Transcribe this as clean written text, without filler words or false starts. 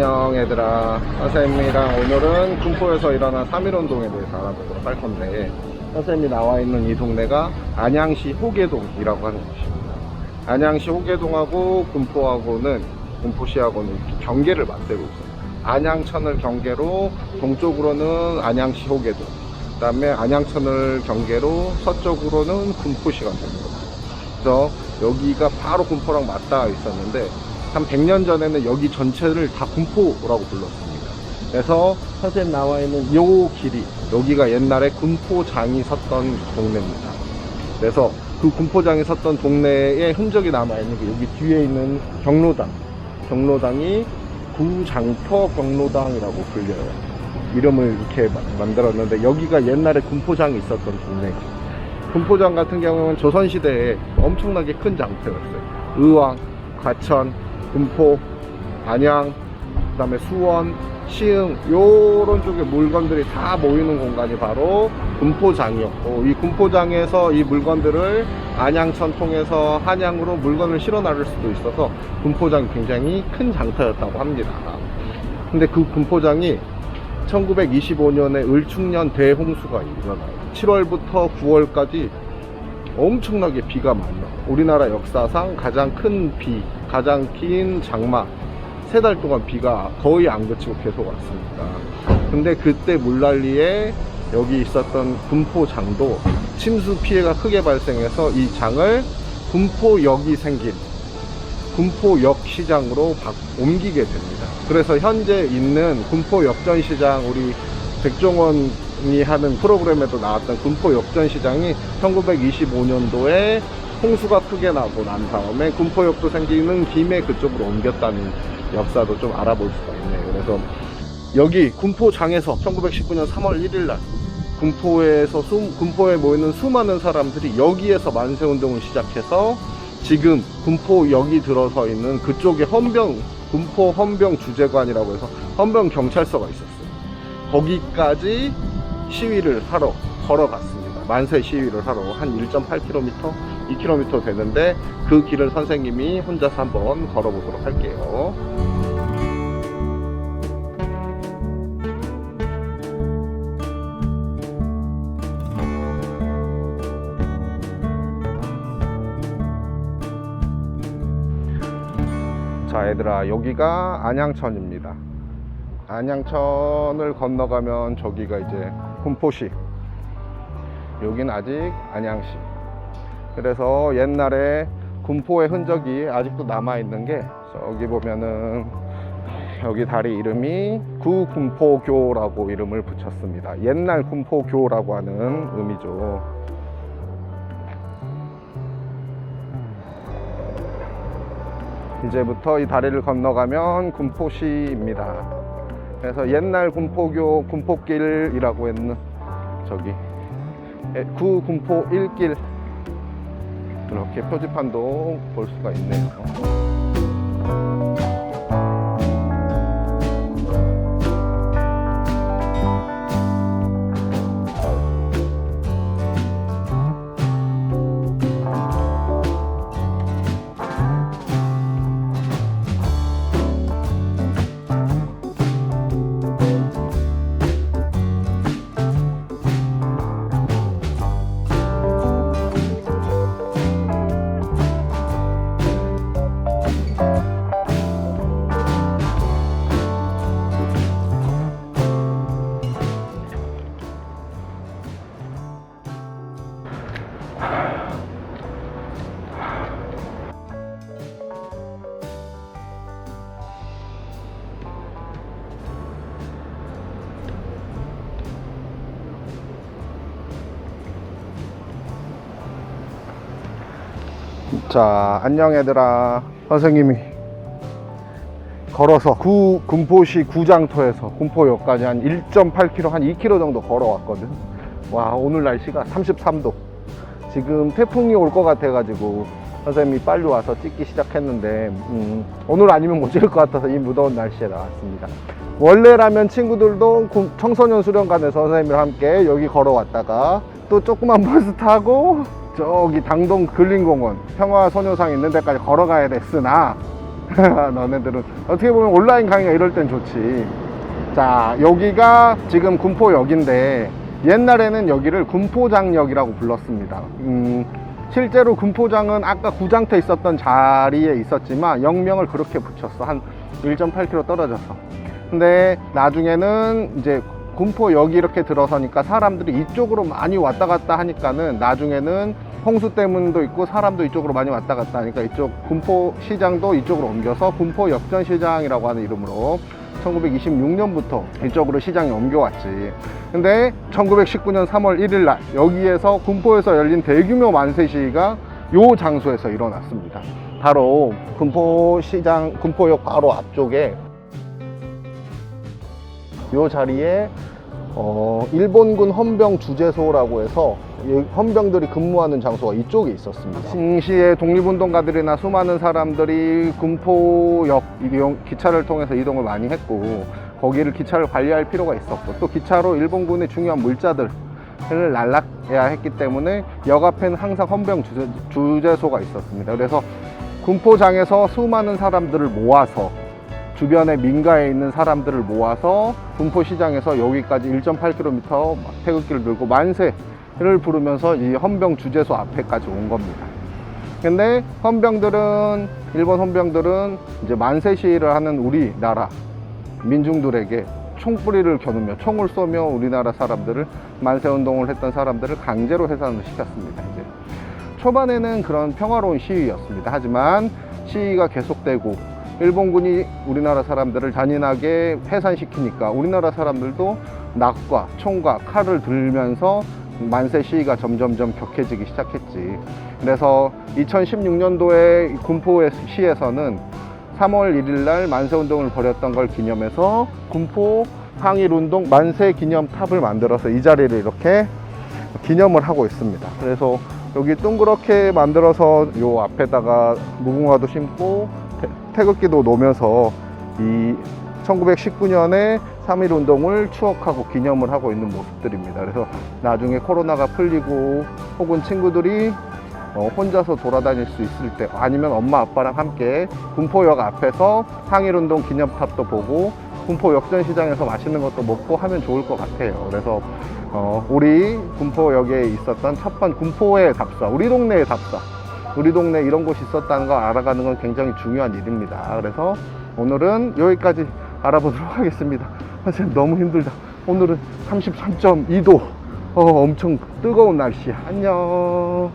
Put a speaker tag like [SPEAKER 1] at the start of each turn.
[SPEAKER 1] 안녕 얘들아, 선생님이랑 오늘은 군포에서 일어난 3.1운동에 대해서 알아보도록 할 건데, 선생님이 나와 있는 이 동네가 안양시 호계동이라고 하는 곳입니다. 안양시 호계동하고 군포하고는, 군포시하고는 이렇게 경계를 맞대고 있어요. 안양천을 경계로 동쪽으로는 안양시 호계동, 그 다음에 안양천을 경계로 서쪽으로는 군포시가 됩니다. 그래서 여기가 바로 군포랑 맞닿아 있었는데 한 100년 전에는 여기 전체를 다 군포라고 불렀습니다. 그래서 선생님 나와 있는 요 길이, 여기가 옛날에 군포장이 섰던 동네입니다. 그래서 그 군포장이 섰던 동네에 흔적이 남아있는 게 여기 뒤에 있는 경로당이 구장터 경로당이라고 불려요. 이름을 이렇게 만들었는데 여기가 옛날에 군포장이 있었던 동네죠. 군포장 같은 경우는 조선시대에 엄청나게 큰 장터였어요. 의왕, 과천, 군포, 안양, 그 다음에 수원, 시흥, 요런 쪽에 물건들이 다 모이는 공간이 바로 군포장이었고, 이 군포장에서 이 물건들을 안양천 통해서 한양으로 물건을 실어 나를 수도 있어서 군포장이 굉장히 큰 장터였다고 합니다. 근데 그 군포장이 1925년에 을충년 대홍수가 일어나요. 7월부터 9월까지 엄청나게 비가 많아요. 우리나라 역사상 가장 큰 비, 가장 긴 장마, 3달 동안 비가 거의 안 그치고 계속 왔습니다. 근데 그때 물난리에 여기 있었던 군포장도 침수 피해가 크게 발생해서 이 장을 군포역이 생긴 군포역 시장으로 옮기게 됩니다. 그래서 현재 있는 군포역전시장, 우리 백종원이 하는 프로그램에도 나왔던 군포역전시장이 1925년도에 홍수가 크게 나고 난 다음에 군포역도 생기는 김에 그쪽으로 옮겼다는 역사도 좀 알아볼 수가 있네요. 그래서 여기 군포장에서 1919년 3월 1일날 군포에 모이는 수많은 사람들이 여기에서 만세운동을 시작해서 지금 군포역이 들어서 있는 그쪽에 군포 헌병 주재관이라고 해서 헌병 경찰서가 있었어요. 거기까지 시위를 하러 걸어갔습니다. 만세 시위를 하러 한 1.8km, 2km 되는데 그 길을 선생님이 혼자서 한번 걸어보도록 할게요. 자 얘들아, 여기가 안양천입니다. 안양천을 건너가면 저기가 이제 군포시, 여긴 아직 안양시. 그래서 옛날에 군포의 흔적이 아직도 남아있는 게 저기 보면은 여기 다리 이름이 구군포교라고 이름을 붙였습니다. 옛날 군포교라고 하는 의미죠. 이제부터 이 다리를 건너가면 군포시입니다. 그래서 옛날 군포교, 군포길이라고 했는 저기 구군포 1길, 이렇게 표지판도 볼 수가 있네요. 자, 안녕 얘들아. 선생님이 걸어서 군포시 구장터에서 군포역까지 한 1.8km, 한 2km 정도 걸어왔거든. 와, 오늘 날씨가 33도. 지금 태풍이 올 것 같아 가지고 선생님이 빨리 와서 찍기 시작했는데 오늘 아니면 못 찍을 것 같아서 이 무더운 날씨에 나왔습니다. 원래라면 친구들도 청소년 수련관에서 선생님과 함께 여기 걸어왔다가 또 조그만 버스 타고 저기 당동 근린공원 평화소녀상 있는 데까지 걸어가야 됐으나 너네들은 어떻게 보면 온라인 강의가 이럴 땐 좋지. 자, 여기가 지금 군포역인데 옛날에는 여기를 군포장역이라고 불렀습니다. 실제로 군포장은 아까 구장터 있었던 자리에 있었지만 역명을 그렇게 붙였어. 한 1.8km 떨어져서. 근데 나중에는 이제 군포역이 이렇게 들어서니까 사람들이 이쪽으로 많이 왔다 갔다 하니까는 나중에는 홍수대문도 있고 사람도 이쪽으로 많이 왔다 갔다 하니까 이쪽 군포시장도 이쪽으로 옮겨서 군포역전시장이라고 하는 이름으로 1926년부터 이쪽으로 시장이 옮겨왔지. 근데 1919년 3월 1일 날 여기에서 군포에서 열린 대규모 만세 시위가 요 장소에서 일어났습니다. 바로 군포시장, 군포역 바로 앞쪽에 요 자리에 일본군 헌병 주재소라고 해서 헌병들이 근무하는 장소가 이쪽에 있었습니다. 당시에 독립운동가들이나 수많은 사람들이 군포역 기차를 통해서 이동을 많이 했고 거기를 기차를 관리할 필요가 있었고 또 기차로 일본군의 중요한 물자들을 날라야 했기 때문에 역 앞에는 항상 헌병 주재소가 있었습니다. 그래서 군포장에서 수많은 사람들을 모아서 주변의 민가에 있는 사람들을 모아서 군포시장에서 여기까지 1.8km 태극기를 들고 만세를 부르면서 이 헌병 주재소 앞에까지 온 겁니다. 근데 헌병들은, 일본 헌병들은 이제 만세 시위를 하는 우리나라 민중들에게 총뿌리를 겨누며 총을 쏘며 우리나라 사람들을, 만세 운동을 했던 사람들을 강제로 해산을 시켰습니다. 이제 초반에는 그런 평화로운 시위였습니다. 하지만 시위가 계속되고 일본군이 우리나라 사람들을 잔인하게 해산시키니까 우리나라 사람들도 낙과 총과 칼을 들면서 만세 시위가 점점점 격해지기 시작했지. 그래서 2016년도에 군포의 시에서는 3월 1일 날 만세 운동을 벌였던 걸 기념해서 군포 항일운동 만세 기념탑을 만들어서 이 자리를 이렇게 기념을 하고 있습니다. 그래서 여기 둥그렇게 만들어서 요 앞에다가 무궁화도 심고 태극기도 놓으면서 이 1919년에 3.1운동을 추억하고 기념을 하고 있는 모습들입니다. 그래서 나중에 코로나가 풀리고 혹은 친구들이 혼자서 돌아다닐 수 있을 때 아니면 엄마 아빠랑 함께 군포역 앞에서 항일운동 기념탑도 보고 군포 역전시장에서 맛있는 것도 먹고 하면 좋을 것 같아요. 그래서 우리 군포역에 있었던 첫 번 군포의 답사, 우리 동네의 답사, 우리 동네에 이런 곳이 있었다는 걸 알아가는 건 굉장히 중요한 일입니다. 그래서 오늘은 여기까지 알아보도록 하겠습니다. 선생님 너무 힘들다. 오늘은 33.2도 엄청 뜨거운 날씨야. 안녕.